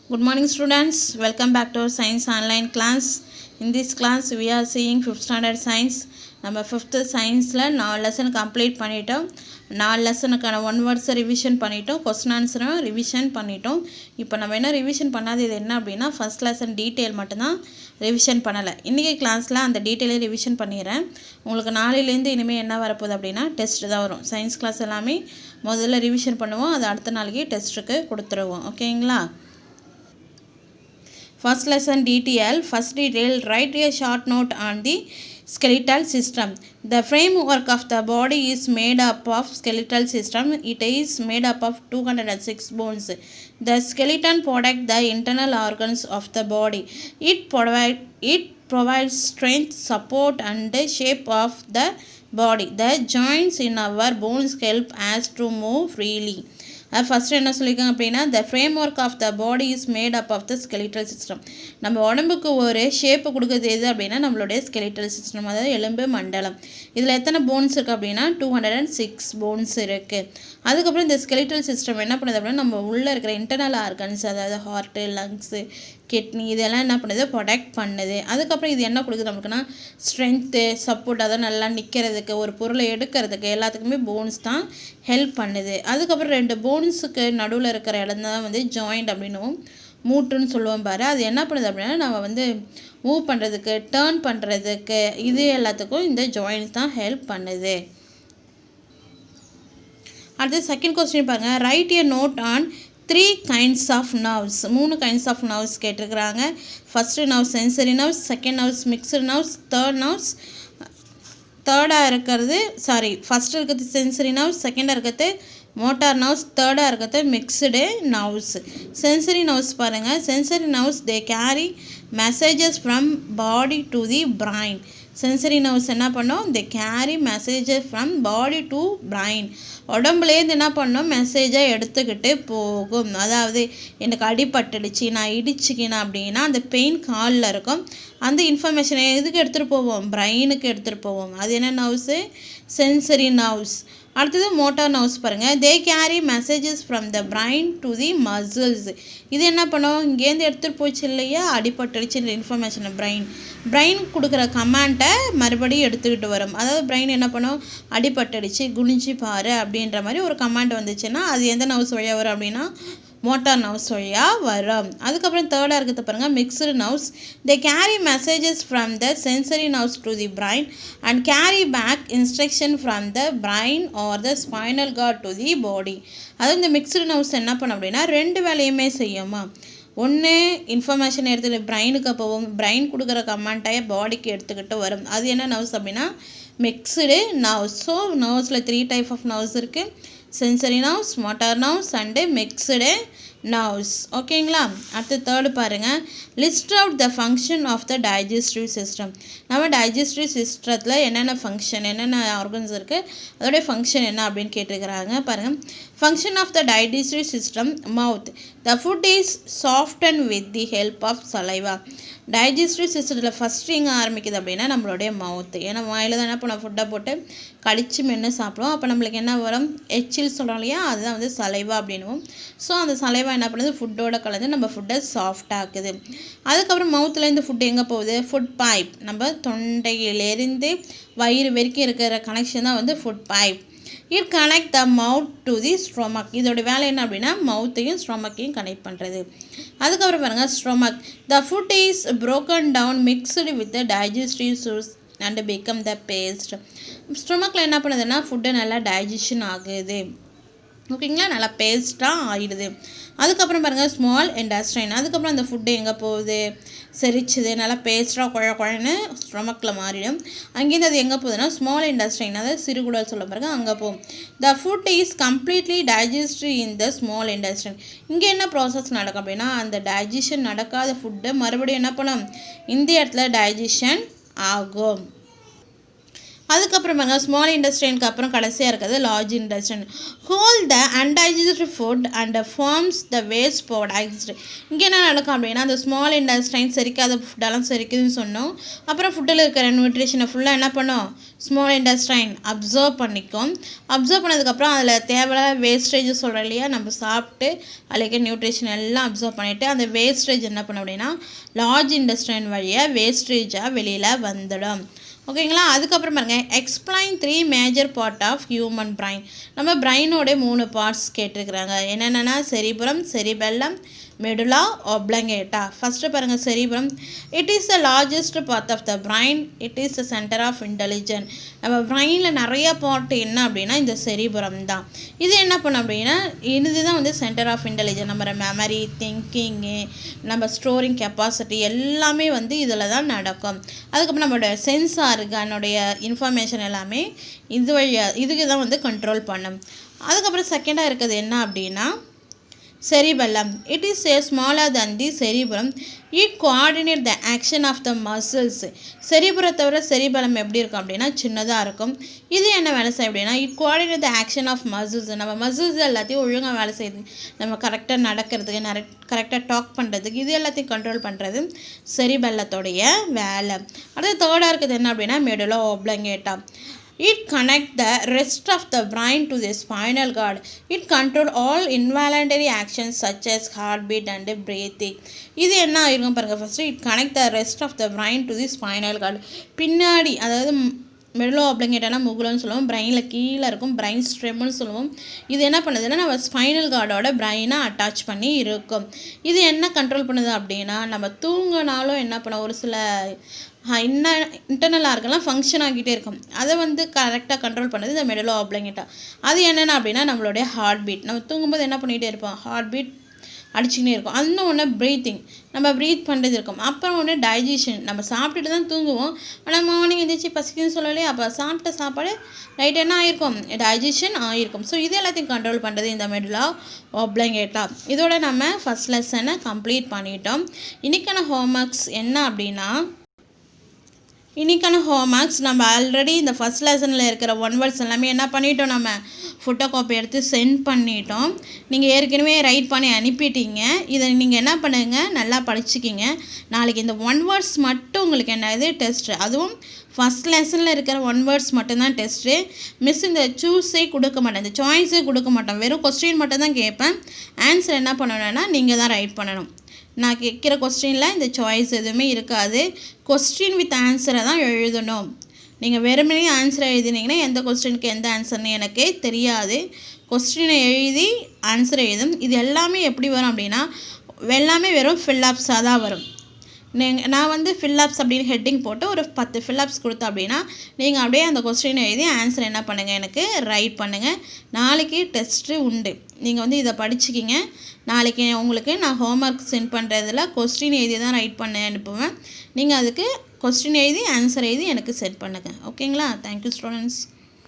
Good morning students, welcome back to our science online class. In this class we are seeing 5th standard science. நம்ம 5th scienceல 4 lesson complete பண்ணிட்டோம். 4 லெசனுக்கான 1 words revision பண்ணிட்டோம். Question ஆன்சரும் revision பண்ணிட்டோம். இப்போ நம்ம என்ன revision பண்ணாதது என்ன அப்படின்னா ஃபர்ஸ்ட் லெசன் டீடைல் மட்டும்தான் ரிவிஷன் பண்ணலை. இன்றைக்கி கிளாஸில் அந்த டீட்டெயிலே ரிவிஷன் பண்ணிடுறேன். உங்களுக்கு நாளையிலேருந்து இனிமேல் என்ன வரப்போகுது அப்படின்னா டெஸ்ட் தான் வரும். சயின்ஸ் கிளாஸ் எல்லாமே முதல்ல ரிவிஷன் பண்ணுவோம், அது அடுத்த நாளைக்கு டெஸ்ட்டுக்கு கொடுத்துருவோம். ஓகேங்களா? First lesson detail. First detail, write a short note on the skeletal system. The framework of the body is made up of skeletal system. It is made up of 206 bones. The skeleton protects the internal organs of the body. It provides strength, support and the shape of the body. The joints in our bones help us to move freely. First என்ன சொல்லியிருக்காங்க அப்படின்னா the framework of the body is made up of the skeletal system. நம்ம உடம்புக்கு ஒரு shape கொடுக்குறது எது அப்படின்னா நம்மளுடைய skeletal system, அதாவது எலும்பு மண்டலம். இதில் எத்தனை போன்ஸ் இருக்குது அப்படின்னா 206 போன்ஸ் இருக்குது. அதுக்கப்புறம் இந்த skeletal system என்ன பண்ணுது அப்படின்னா நம்ம உள்ளே இருக்கிற இன்டர்னல் ஆர்கன்ஸ், அதாவது ஹார்ட்டு, லங்ஸு, கிட்னி, இதெல்லாம் என்ன பண்ணுது, ப்ரொடெக்ட் பண்ணுது. அதுக்கப்புறம் இது என்ன கொடுக்குது நமக்குன்னா ஸ்ட்ரென்த்து, சப்போர்ட், அதை நல்லா நிற்கிறதுக்கு, ஒரு பொருளை எடுக்கிறதுக்கு எல்லாத்துக்குமே போன்ஸ் தான் ஹெல்ப் பண்ணுது. அதுக்கப்புறம் 2 போன்ஸுக்கு நடுவில் இருக்கிற இடம் தான் வந்து ஜாயிண்ட் அப்படின்னும் மூட்டுன்னு சொல்லுவோம் பாரு. அது என்ன பண்ணுது அப்படின்னா நம்ம மூவ் பண்ணுறதுக்கு, டேர்ன் பண்ணுறதுக்கு, இது எல்லாத்துக்கும் இந்த ஜாயிண்ட்ஸ் தான் ஹெல்ப் பண்ணுது. அடுத்து செகண்ட் கொஸ்டின் பாருங்கள். Write a note on 3 kinds of nerves. 3 kinds of nerves கேட்டிருக்கிறாங்க. First nerve sensory nerves, second nerves mixed nerves, third nerves தேர்டாக இருக்கிறது ஃபஸ்ட்டு இருக்கிறது சென்சரி நர்வ்ஸ், செகண்டாக இருக்கிறது மோட்டார் நர்வ்ஸ், தேர்டாக இருக்கிறது மிக்ஸ்டு நர்வ்ஸ். சென்சரி நர்வ்ஸ் பாருங்கள். Sensory nerves they carry messages from body to the brain. Sensory nerves என்ன பண்ணோம், they carry messages from body to brain. உடம்புலேருந்து என்ன பண்ணோம், மெசேஜை எடுத்துக்கிட்டு போகும். அதாவது எனக்கு அடிபட்டுடுச்சு, நான் இடிச்சுக்கினேன் அப்படின்னா அந்த பெயின் காலில் இருக்கும். அந்த இன்ஃபர்மேஷனை எதுக்கு எடுத்துகிட்டு போவோம், பிரைனுக்கு எடுத்துகிட்டு போவோம். அது என்ன நர்வ்ஸு, சென்சரி நர்வ்ஸ். அடுத்தது மோட்டார் நர்வ்ஸ் பாருங்கள். They carry messages from the brain to the muscles. இது என்ன பண்ணோம், இங்கேருந்து எடுத்துகிட்டு போச்சு இல்லையா, அடிபட்டுடுச்சுன்ற இன்ஃபர்மேஷனை பிரைன் கொடுக்குற கமாண்டை மறுபடியும் எடுத்துக்கிட்டு வரும். அதாவது பிரைன் என்ன பண்ணோம், அடிபட்டுடுச்சு, குனிஞ்சு பாரு அப்படின்ற மாதிரி ஒரு கமாண்ட் வந்துச்சுன்னா அது எந்த நர்வ்ஸ் வழியாக வரும் அப்படின்னா மோட்டார் நர்வ்ஸ் வழியாக வரும். அதுக்கப்புறம் தேர்டாக இருக்கிறது பாருங்கள், mixed nerves. They carry messages from the sensory nerves to the brain and carry back instruction from the brain or the spinal cord to the body. அதாவது இந்த மிக்ஸ்டு நர்வ்ஸ் என்ன பண்ணும் அப்படின்னா 2 வேலையுமே செய்யுமா. ஒன்று இன்ஃபர்மேஷன் எடுத்துகிட்டு பிரைனுக்கு போகும், பிரைன் கொடுக்குற கமாண்டை பாடிக்கு எடுத்துக்கிட்டு வரும். அது என்ன நர்வ்ஸ் அப்படின்னா மிக்ஸ்டு நர்வ்ஸ். ஸோ நர்வ்ஸில் 3 டைப் ஆஃப் நர்வ்ஸ் இருக்குது. Sensory nerves, motor nerves and mixed nerves. ஓகேங்களா? அடுத்து தேர்டு பாருங்கள். List out the function of the digestive system. நம்ம டைஜஸ்டிவ் சிஸ்டத்தில் என்னென்ன ஃபங்க்ஷன், என்னென்ன ஆர்கன்ஸ் இருக்குது, அதோடைய ஃபங்க்ஷன் என்ன அப்படின்னு கேட்டிருக்கிறாங்க பாருங்கள். Function of the digestive system, mouth. The food is soften with the help of saliva. Digestive சிஸ்டத்தில் ஃபஸ்ட்டு எங்கே ஆரம்பிக்குது அப்படின்னா நம்மளுடைய மவுத்து. ஏன்னா வாயில் தான் என்ன பண்ண ஃபுட்டை போட்டு கடிச்சு மென்று சாப்பிடுவோம். அப்போ நம்மளுக்கு என்ன வரும், எச்சில் சொல்கிறோம் இல்லையா, அதுதான் வந்து சலைவா அப்படின்னுவோம். ஸோ அந்த சலைவா என்ன பண்ணுது, ஃபுட்டோட கலந்து நம்ம ஃபுட்டை சாஃப்டாக்குது. அதுக்கப்புறம் மவுத்துலேருந்து ஃபுட் எங்கே போகுது, ஃபுட் பைப். நம்ம தொண்டையிலேருந்து வயிறு வரைக்கும் இருக்கிற கனெக்ஷன் தான் வந்து food pipe. It connect the mouth to the stomach. இதோட வேலை என்ன அப்படின்னா மவுத்தையும் ஸ்டொமக்கையும் கனெக்ட் பண்ணுறது. அதுக்கப்புறம் பாருங்கள் stomach. The food is broken down mixed with the digestive juice and become the paste. ஸ்டொமக்கில் என்ன பண்ணுதுன்னா ஃபுட்டு நல்லா டைஜஷன் ஆகுது. ஓகேங்களா, நல்லா பேஸ்ட்டாக ஆகிடுது. அதுக்கப்புறம் பாருங்கள் ஸ்மால் இன்டெஸ்டைன். அதுக்கப்புறம் அந்த ஃபுட்டு எங்கே போகுது, செரிச்சுது, நல்லா பேஸ்ட்டாக குழன்னு ஸ்டொமக்கில் மாறிடும். அங்கேருந்து அது எங்கே போகுதுன்னா ஸ்மால் இன்டெஸ்டைன், அதாவது சிறுகுடல் சொல்ல பாருங்க, அங்கே போகும். த food is completely digest in the small intestine. இங்கே என்ன ப்ராசஸ் நடக்கும் அப்படின்னா அந்த டைஜஷன் நடக்காத ஃபுட்டு மறுபடியும் என்ன பண்ணும், இந்த இடத்துல டைஜஷன் ஆகும். அதுக்கப்புறம் பாருங்க ஸ்மால் இன்டெஸ்டைனுக்கு அப்புறம் கடைசியாக இருக்கிறது large intestine. Hold the undigested food and forms the waste products. இங்கே என்ன நடக்கும் அப்படின்னா அந்த ஸ்மால் இன்டெஸ்டைன் செரிக்காத ஃபுட்டெல்லாம் செரிக்குதுன்னு சொன்னோம். அப்புறம் ஃபுட்டில் இருக்கிற நியூட்ரிஷனை ஃபுல்லாக என்ன பண்ணும், ஸ்மால் இன்டெஸ்டைன் அப்சர்வ் பண்ணிக்கும். அப்சர்வ் பண்ணதுக்கப்புறம் அதில் தேவையில்லாத வேஸ்டேஜ் சொல்கிறோம் இல்லையா, நம்ம சாப்பிட்டு அதில் நியூட்ரிஷன் எல்லாம் அப்சர்வ் பண்ணிவிட்டு அந்த வேஸ்டேஜ் என்ன பண்ணும் அப்படின்னா லார்ஜ் இன்டெஸ்டைன் வழியாக வேஸ்டேஜாக வெளியில் வந்துடும். ஓகேங்களா. அதுக்கப்புறம் பாருங்க explain 3 major part of human brain. நம்ம பிரைனோட 3 பார்ட்ஸ் கேட்டிருக்கிறாங்க. என்னென்னா cerebrum, cerebellum, medulla oblongata. First பாருங்கள் cerebrum. It is the largest part of the brain. It is the centre of intelligent. நம்ம பிரைனில் நிறைய பார்ட் என்ன அப்படின்னா இந்த செரிபரம் தான். இது என்ன பண்ணும் அப்படின்னா இதுதான் வந்து சென்டர் ஆஃப் இன்டெலிஜென்ட். நம்ம மெமரி, திங்கிங்கு, நம்ம ஸ்டோரிங் கெப்பாசிட்டி எல்லாமே வந்து இதில் தான் நடக்கும். அதுக்கப்புறம் நம்மளோட சென்ஸ் ஆர்கனுடைய இன்ஃபர்மேஷன் எல்லாமே இதுக்கு தான் வந்து கண்ட்ரோல் பண்ணும். அதுக்கப்புறம் செகண்டாக இருக்கிறது என்ன அப்படின்னா cerebellum. It is smaller than the cerebrum. It coordinate the action of the muscles. செரிபுரத்தை விட செரிபலம் எப்படி இருக்கும் அப்படின்னா சின்னதாக இருக்கும். இது என்ன வேலை செய்யும் அப்படின்னா it coordinate the action of muscles. நம்ம மசில்ஸ் எல்லாத்தையும் ஒழுங்காக வேலை செய்யுது, நம்ம கரெக்டாக நடக்கிறதுக்கு, கரெக்டாக டாக் பண்ணுறதுக்கு, இது எல்லாத்தையும் கண்ட்ரோல் பண்ணுறது செரிபெல்லத்தோடைய வேலை. அடுத்து தேர்டாக இருக்குது என்ன அப்படின்னா medulla ஒப்ளங்கேட்டா. It connects the rest of the brain to the spinal cord. It controls all involuntary actions such as heartbeat and breathing. இது என்ன ஆயிருக்கும் பாருங்கள். First it connect the rest of the brain to the spinal cord. பின்னாடி அதாவது medulla ஒப்ளங்கேட்டானா முகுலன்னு சொல்லுவோம், பிரெயினில் கீழே இருக்கும், பிரைன் ஸ்ட்ரெம்னு சொல்லுவோம். இது என்ன பண்ணுதுன்னா நம்ம ஸ்பைனல் கார்டோட பிரைனை அட்டாச் பண்ணி இருக்கும். இது என்ன கண்ட்ரோல் பண்ணுது அப்படின்னா நம்ம தூங்கினாலும் என்ன பண்ண ஒரு சில இன்டர்னல் ஆர்கெல்லாம் ஃபங்க்ஷன் ஆகிட்டே இருக்கும். அதை வந்து கரெக்டாக கண்ட்ரோல் பண்ணது இந்த மெடுலா ஒப்ளங்கேட்டா. அது என்னென்ன அப்படின்னா நம்மளுடைய ஹார்ட் பீட். நம்ம தூங்கும்போது என்ன பண்ணிகிட்டே இருப்போம், ஹார்ட் பீட் அடிச்சுக்கிட்டே இருக்கும். இன்னும் ஒன்று ப்ரீத்திங், நம்ம ப்ரீத் பண்ணுறது இருக்கும். அப்புறம் ஒன்று டைஜஷன், நம்ம சாப்பிட்டுட்டு தான் தூங்குவோம், ஆனால் மார்னிங் எந்திரிச்சு பசிக்குன்னு சொல்லலையே, அப்போ சாப்பிட்ட சாப்பாடு நைட் என்ன ஆகிருக்கும், டைஜஷன் ஆகிருக்கும். ஸோ இது எல்லாத்தையும் கண்ட்ரோல் பண்ணுறது இந்த மெடுலா ஒப்ளங்கேட்டா. இதோட நம்ம ஃபஸ்ட் லெசனை கம்ப்ளீட் பண்ணிட்டோம். இன்றைக்கான ஹோம்ஒர்க்ஸ் என்ன அப்படின்னா இன்றைக்கான ஹோம்ஒர்க்ஸ் நம்ம ஆல்ரெடி இந்த ஃபஸ்ட் லெசனில் இருக்கிற 1 வேர்ட்ஸ் எல்லாமே என்ன பண்ணிட்டோம், நம்ம ஃபோட்டோ காப்பி எடுத்து சென்ட் பண்ணிட்டோம். நீங்கள் ஏற்கனவே ரைட் பண்ணி அனுப்பிட்டீங்க. இதை நீங்கள் என்ன பண்ணுங்கள், நல்லா படிச்சுக்கிங்க. நாளைக்கு இந்த 1 வேர்ட்ஸ் மட்டும் உங்களுக்கு என்னது டெஸ்ட்டு, அதுவும் ஃபஸ்ட் லெசனில் இருக்கிற 1 வேர்ட்ஸ் மட்டும்தான் டெஸ்ட்டு. மிஸ் இந்த சூஸே கொடுக்க மாட்டேன், இந்த சாய்ஸே கொடுக்க மாட்டோம், வெறும் கொஸ்டின் மட்டும் தான் கேட்பேன். ஆன்சர் என்ன பண்ணணும்னா நீங்கள் தான் ரைட் பண்ணணும். நான் கேட்குற கொஸ்டினில் இந்த சாய்ஸ் எதுவுமே இருக்காது, கொஸ்டின் வித் ஆன்சரை தான் எழுதணும். நீங்கள் வெறுமனே ஆன்சரை எழுதினீங்கன்னா எந்த கொஸ்டினுக்கு எந்த ஆன்சர்னு எனக்கே தெரியாது. கொஸ்டினை எழுதி ஆன்சர் எழுதும். இது எல்லாமே எப்படி வரும் அப்படின்னா எல்லாமே வெறும் ஃபில்லப்ஸாக தான் வரும். நான் வந்து ஃபில்லப்ஸ் அப்படின்னு ஹெட்டிங் போட்டு ஒரு 10 ஃபில்லப்ஸ் கொடுத்தேன் அப்படின்னா நீங்கள் அப்படியே அந்த கொஸ்டினை எழுதி ஆன்சர் என்ன பண்ணுங்கள், எனக்கு ரைட் பண்ணுங்கள். நாளைக்கு டெஸ்ட்டு உண்டு, நீங்கள் வந்து இதை படிச்சுக்கிங்க. நாளைக்கு உங்களுக்கு நான் ஹோம்ஒர்க் சென்ட் பண்ணுறதில் கொஸ்டின் எழுதி தான் ரைட் பண்ண அனுப்புவேன். நீங்கள் அதுக்கு கொஸ்டின் எழுதி ஆன்சர் எழுதி எனக்கு சென்ட் பண்ணுங்கள். ஓகேங்களா. Thank you students.